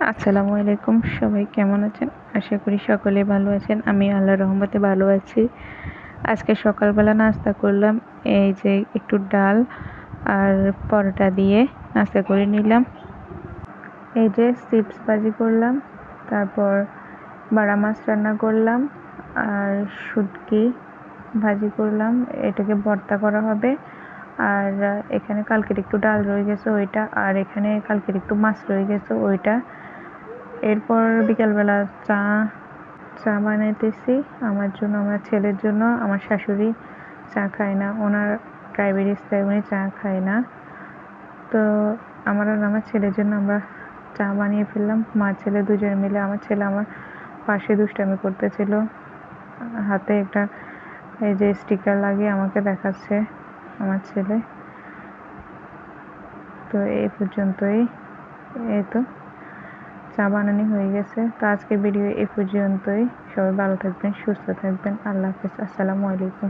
আসসালামু আলাইকুম, সবাই কেমন আছেন? আশা করি সকলে ভালো আছেন। আমি আল্লাহর রহমতে ভালো আছি। আজকে সকালবেলা নাস্তা করলাম, এই যে একটু ডাল আর পরোটা দিয়ে নাস্তা করে নিলাম। এই যে চিপস ভাজি করলাম, তারপর বাড়া মাছ রান্না করলাম আর শুটকি ভাজি করলাম। এটাকে ভর্তা করা হবে। আর এখানে কালকের একটু ডাল রয়ে গেছে ওইটা, আর এখানে কালকের একটু মাছ রয়ে গেছে ওইটা। এরপর বিকালবেলা চা চা বানাইতেছি আমার জন্য, আমার ছেলের জন্য। আমার শাশুড়ি চা খায় না, ওনার ডায়াবেটিস, তাই উনি চা খায় না। তো আমার আর আমার ছেলের জন্য আমরা চা বানিয়ে ফেললাম, মা ছেলে দুজনে মিলে। আমার ছেলে আমার পাশে দুষ্টামি করতেছিল, হাতে একটা এই যে স্টিকার লাগিয়ে আমাকে দেখাচ্ছে আমার ছেলে। তো এই পর্যন্তই, এই তো চা বানানো হয়ে গেছে। তো আজকের ভিডিও এই পর্যন্তই। সবাই ভালো থাকবেন, সুস্থ থাকবেন। আল্লাহ হাফেজ, আসসালামু আলাইকুম।